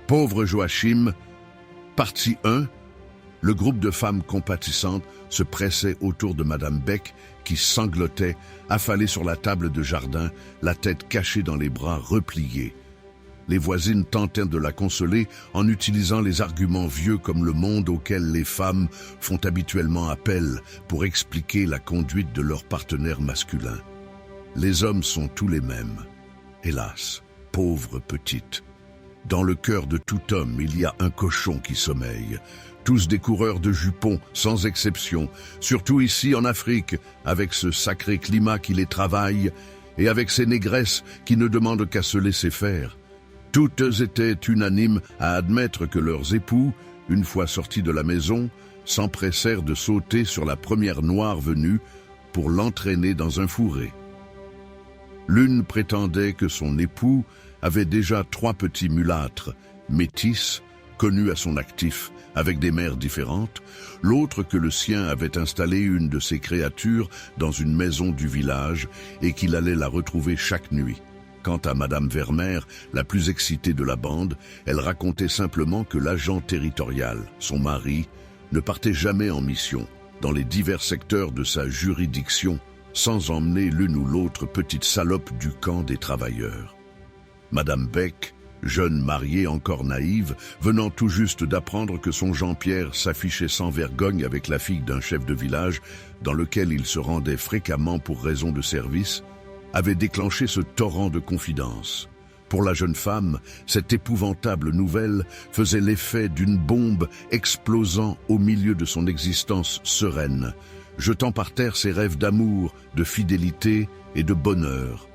Pauvre Joachim, partie 1, le groupe de femmes compatissantes se pressait autour de Madame Beck qui sanglotait, affalée sur la table de jardin, la tête cachée dans les bras repliés. Les voisines tentèrent de la consoler en utilisant les arguments vieux comme le monde auquel les femmes font habituellement appel pour expliquer la conduite de leurs partenaires masculins. Les hommes sont tous les mêmes. Hélas, pauvre petite. Dans le cœur de tout homme, il y a un cochon qui sommeille. Tous des coureurs de jupons, sans exception, surtout ici en Afrique, avec ce sacré climat qui les travaille, et avec ces négresses qui ne demandent qu'à se laisser faire. Toutes étaient unanimes à admettre que leurs époux, une fois sortis de la maison, s'empressèrent de sauter sur la première noire venue pour l'entraîner dans un fourré. L'une prétendait que son époux avait déjà 3 petits mulâtres, métis, connus à son actif, avec des mères différentes, l'autre que le sien avait installé une de ses créatures dans une maison du village et qu'il allait la retrouver chaque nuit. Quant à Madame Vermeer, la plus excitée de la bande, elle racontait simplement que l'agent territorial, son mari, ne partait jamais en mission dans les divers secteurs de sa juridiction sans emmener l'une ou l'autre petite salope du camp des travailleurs. Madame Beck, jeune mariée encore naïve, venant tout juste d'apprendre que son Jean-Pierre s'affichait sans vergogne avec la fille d'un chef de village dans lequel il se rendait fréquemment pour raison de service, avait déclenché ce torrent de confidences. Pour la jeune femme, cette épouvantable nouvelle faisait l'effet d'une bombe explosant au milieu de son existence sereine, jetant par terre ses rêves d'amour, de fidélité et de bonheur.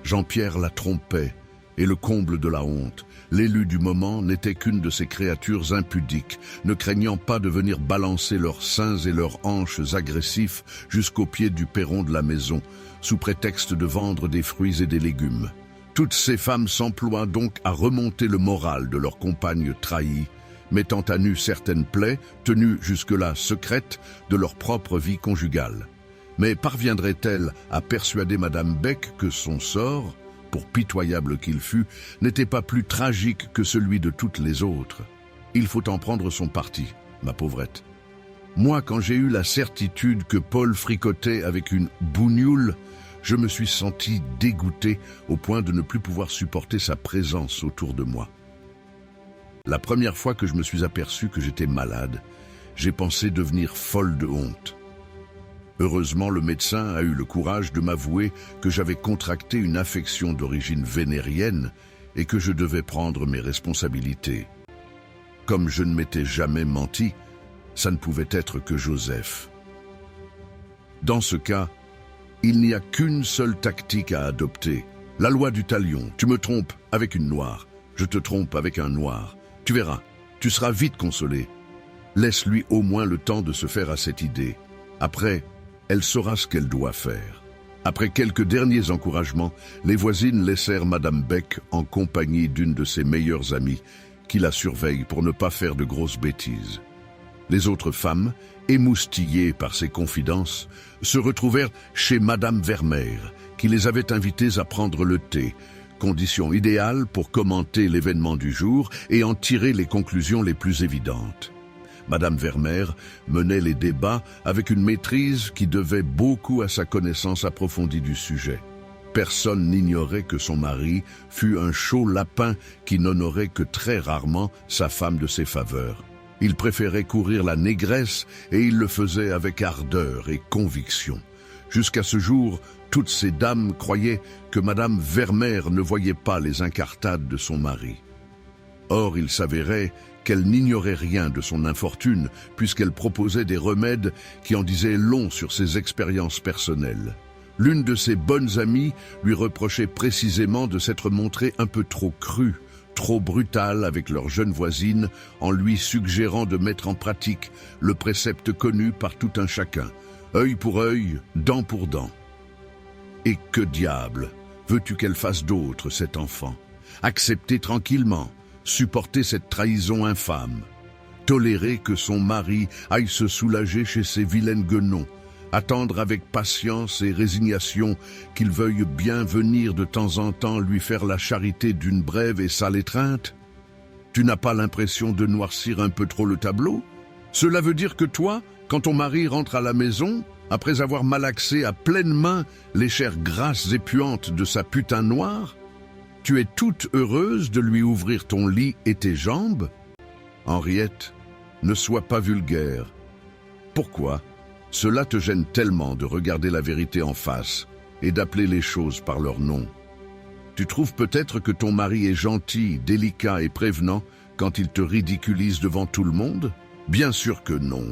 Jean-Pierre la trompait, et le comble de la honte, l'élu du moment n'était qu'une de ces créatures impudiques, ne craignant pas de venir balancer leurs seins et leurs hanches agressifs jusqu'au pied du perron de la maison, sous prétexte de vendre des fruits et des légumes. Toutes ces femmes s'emploient donc à remonter le moral de leurs compagnes trahies, mettant à nu certaines plaies, tenues jusque-là secrètes, de leur propre vie conjugale. Mais parviendraient-elles à persuader Madame Beck que son sort, pour pitoyable qu'il fût, n'était pas plus tragique que celui de toutes les autres? Il faut en prendre son parti, ma pauvrette. Moi, quand j'ai eu la certitude que Paul fricotait avec une bougnoule, je me suis senti dégoûté au point de ne plus pouvoir supporter sa présence autour de moi. La première fois que je me suis aperçu que j'étais malade, j'ai pensé devenir folle de honte. Heureusement, le médecin a eu le courage de m'avouer que j'avais contracté une affection d'origine vénérienne et que je devais prendre mes responsabilités. Comme je ne m'étais jamais menti, ça ne pouvait être que Joseph. Dans ce cas, il n'y a qu'une seule tactique à adopter. La loi du talion. Tu me trompes avec une noire, je te trompe avec un noir. Tu verras, tu seras vite consolé. Laisse-lui au moins le temps de se faire à cette idée. Après, elle saura ce qu'elle doit faire. Après quelques derniers encouragements, les voisines laissèrent Madame Beck en compagnie d'une de ses meilleures amies, qui la surveille pour ne pas faire de grosses bêtises. Les autres femmes, émoustillées par ces confidences, se retrouvèrent chez Madame Vermeer, qui les avait invitées à prendre le thé, condition idéale pour commenter l'événement du jour et en tirer les conclusions les plus évidentes. Madame Vermeer menait les débats avec une maîtrise qui devait beaucoup à sa connaissance approfondie du sujet. Personne n'ignorait que son mari fut un chaud lapin qui n'honorait que très rarement sa femme de ses faveurs. Il préférait courir la négresse et il le faisait avec ardeur et conviction. Jusqu'à ce jour, toutes ces dames croyaient que Madame Vermeer ne voyait pas les incartades de son mari. Or, il s'avérait qu'elle n'ignorait rien de son infortune, puisqu'elle proposait des remèdes qui en disaient long sur ses expériences personnelles. L'une de ses bonnes amies lui reprochait précisément de s'être montrée un peu trop crue, trop brutale avec leur jeune voisine, en lui suggérant de mettre en pratique le précepte connu par tout un chacun, œil pour œil, dent pour dent. Et que diable veux-tu qu'elle fasse d'autre, cette enfant? Accepter tranquillement, supporter cette trahison infâme, tolérer que son mari aille se soulager chez ses vilaines guenons, attendre avec patience et résignation qu'il veuille bien venir de temps en temps lui faire la charité d'une brève et sale étreinte? Tu n'as pas l'impression de noircir un peu trop le tableau? Cela veut dire que toi, quand ton mari rentre à la maison, après avoir malaxé à pleine main les chairs grasses et puantes de sa putain noire, tu es toute heureuse de lui ouvrir ton lit et tes jambes? Henriette, ne sois pas vulgaire. Pourquoi cela te gêne tellement de regarder la vérité en face et d'appeler les choses par leur nom? Tu trouves peut-être que ton mari est gentil, délicat et prévenant quand il te ridiculise devant tout le monde? Bien sûr que non.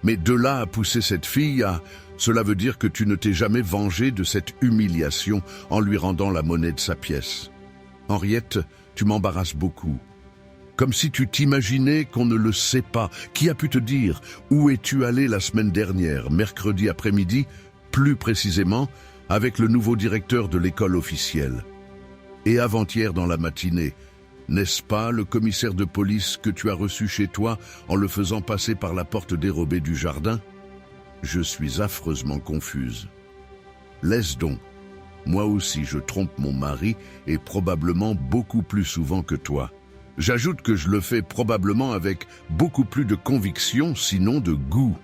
Mais de là à pousser cette fille à... Cela veut dire que tu ne t'es jamais vengé de cette humiliation en lui rendant la monnaie de sa pièce. Henriette, tu m'embarrasses beaucoup. Comme si tu t'imaginais qu'on ne le sait pas. Qui a pu te dire? Où es-tu allé la semaine dernière, mercredi après-midi, plus précisément, avec le nouveau directeur de l'école officielle? Et avant-hier dans la matinée, n'est-ce pas le commissaire de police que tu as reçu chez toi en le faisant passer par la porte dérobée du jardin? Je suis affreusement confuse. Laisse donc. Moi aussi je trompe mon mari et probablement beaucoup plus souvent que toi. J'ajoute que je le fais probablement avec beaucoup plus de conviction, sinon de goût.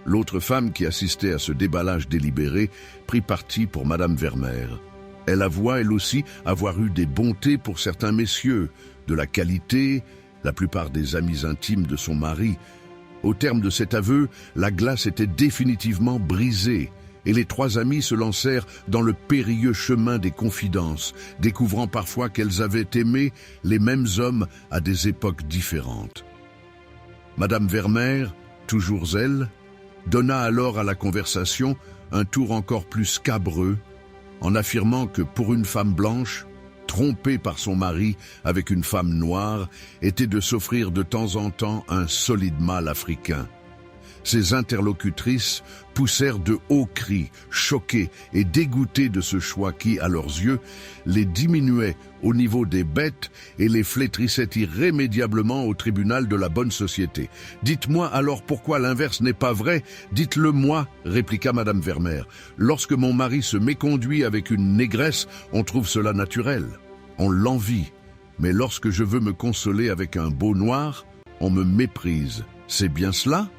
L'autre femme qui assistait à ce déballage délibéré prit parti pour Madame Vermeer. Elle avoua, elle aussi, avoir eu des bontés pour certains messieurs, de la qualité, la plupart des amis intimes de son mari. Au terme de cet aveu, la glace était définitivement brisée, et les trois amies se lancèrent dans le périlleux chemin des confidences, découvrant parfois qu'elles avaient aimé les mêmes hommes à des époques différentes. Madame Vermeer, toujours elle, donna alors à la conversation un tour encore plus scabreux, en affirmant que pour une femme blanche, trompée par son mari avec une femme noire, était de s'offrir de temps en temps un solide mâle africain. Ses interlocutrices poussèrent de hauts cris, choquées et dégoûtées de ce choix qui, à leurs yeux, les diminuait au niveau des bêtes et les flétrissait irrémédiablement au tribunal de la bonne société. « Dites-moi alors pourquoi l'inverse n'est pas vrai, dites-le moi, répliqua Madame Vermeer. Lorsque mon mari se méconduit avec une négresse, on trouve cela naturel, on l'envie. Mais lorsque je veux me consoler avec un beau noir, on me méprise. C'est bien cela ?»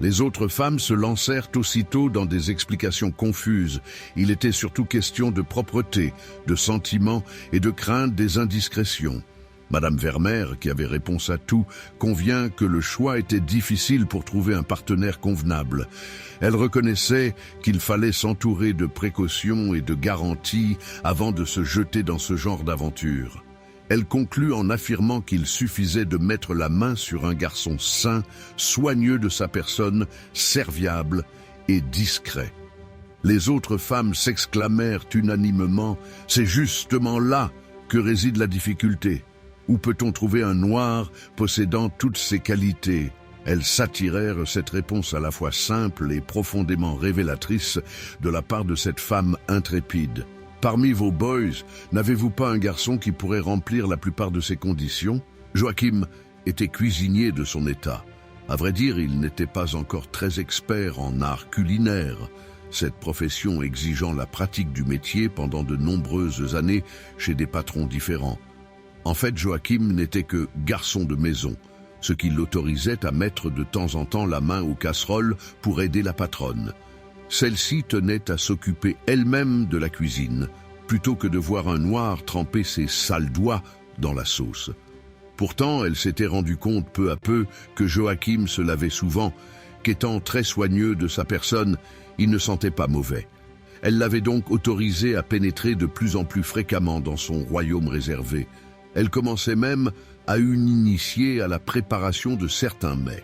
Les autres femmes se lancèrent aussitôt dans des explications confuses. Il était surtout question de propreté, de sentiments et de crainte des indiscrétions. Madame Vermeer, qui avait réponse à tout, convient que le choix était difficile pour trouver un partenaire convenable. Elle reconnaissait qu'il fallait s'entourer de précautions et de garanties avant de se jeter dans ce genre d'aventure. Elle conclut en affirmant qu'il suffisait de mettre la main sur un garçon sain, soigneux de sa personne, serviable et discret. Les autres femmes s'exclamèrent unanimement « C'est justement là que réside la difficulté. Où peut-on trouver un noir possédant toutes ces qualités ?» Elles s'attirèrent cette réponse à la fois simple et profondément révélatrice de la part de cette femme intrépide. Parmi vos boys, n'avez-vous pas un garçon qui pourrait remplir la plupart de ces conditions? Joachim était cuisinier de son état. À vrai dire, il n'était pas encore très expert en art culinaire, cette profession exigeant la pratique du métier pendant de nombreuses années chez des patrons différents. En fait, Joachim n'était que garçon de maison, ce qui l'autorisait à mettre de temps en temps la main aux casseroles pour aider la patronne. Celle-ci tenait à s'occuper elle-même de la cuisine, plutôt que de voir un noir tremper ses sales doigts dans la sauce. Pourtant, elle s'était rendue compte peu à peu que Joachim se lavait souvent, qu'étant très soigneux de sa personne, il ne sentait pas mauvais. Elle l'avait donc autorisé à pénétrer de plus en plus fréquemment dans son royaume réservé. Elle commençait même à initier à la préparation de certains mets.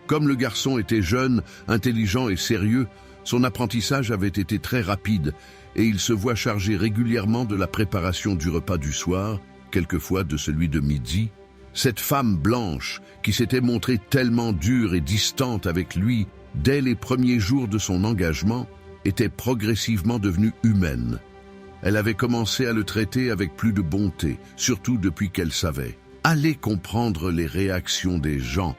Comme le garçon était jeune, intelligent et sérieux, son apprentissage avait été très rapide et il se voit chargé régulièrement de la préparation du repas du soir, quelquefois de celui de midi. Cette femme blanche, qui s'était montrée tellement dure et distante avec lui dès les premiers jours de son engagement, était progressivement devenue humaine. Elle avait commencé à le traiter avec plus de bonté, surtout depuis qu'elle savait. Aller comprendre les réactions des gens,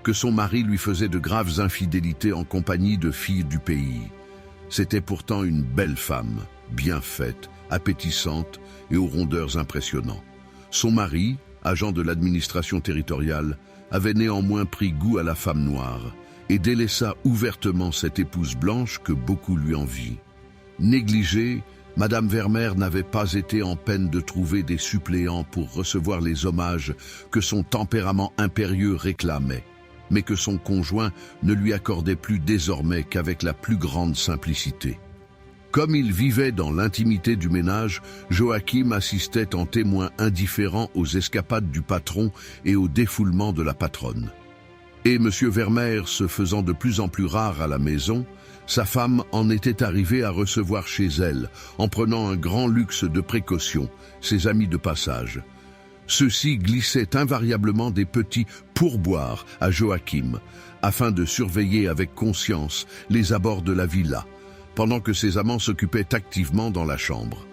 que son mari lui faisait de graves infidélités en compagnie de filles du pays. C'était pourtant une belle femme, bien faite, appétissante et aux rondeurs impressionnantes. Son mari, agent de l'administration territoriale, avait néanmoins pris goût à la femme noire et délaissa ouvertement cette épouse blanche que beaucoup lui envient. Négligée, Madame Vermeer n'avait pas été en peine de trouver des suppléants pour recevoir les hommages que son tempérament impérieux réclamait, mais que son conjoint ne lui accordait plus désormais qu'avec la plus grande simplicité. Comme il vivait dans l'intimité du ménage, Joachim assistait en témoin indifférent aux escapades du patron et au défoulement de la patronne. Et M. Vermeer se faisant de plus en plus rare à la maison, sa femme en était arrivée à recevoir chez elle, en prenant un grand luxe de précaution, ses amis de passage. Ceux-ci glissaient invariablement des petits pourboires à Joachim, afin de surveiller avec conscience les abords de la villa, pendant que ses amants s'occupaient activement dans la chambre.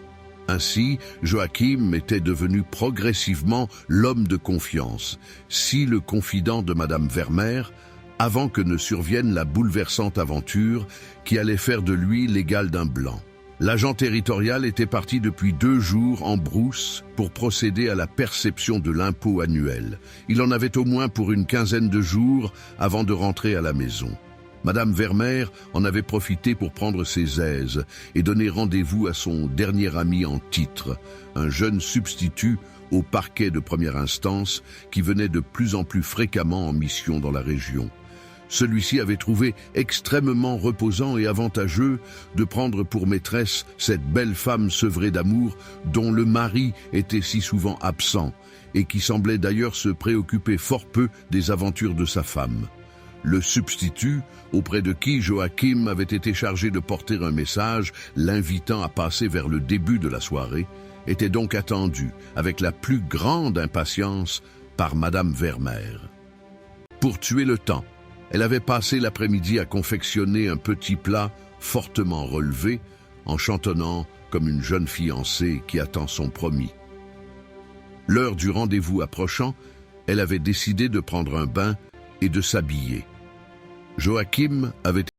Ainsi, Joachim était devenu progressivement l'homme de confiance, si le confident de Madame Vermeer, avant que ne survienne la bouleversante aventure qui allait faire de lui l'égal d'un blanc. L'agent territorial était parti depuis 2 jours en brousse pour procéder à la perception de l'impôt annuel. Il en avait au moins pour une quinzaine de jours avant de rentrer à la maison. Madame Vermeer en avait profité pour prendre ses aises et donner rendez-vous à son dernier ami en titre, un jeune substitut au parquet de première instance qui venait de plus en plus fréquemment en mission dans la région. Celui-ci avait trouvé extrêmement reposant et avantageux de prendre pour maîtresse cette belle femme sevrée d'amour dont le mari était si souvent absent et qui semblait d'ailleurs se préoccuper fort peu des aventures de sa femme. Le substitut, auprès de qui Joachim avait été chargé de porter un message l'invitant à passer vers le début de la soirée, était donc attendu avec la plus grande impatience par Madame Vermeer. Pour tuer le temps, elle avait passé l'après-midi à confectionner un petit plat fortement relevé, en chantonnant comme une jeune fiancée qui attend son promis. L'heure du rendez-vous approchant, elle avait décidé de prendre un bain et de s'habiller. Joachim avait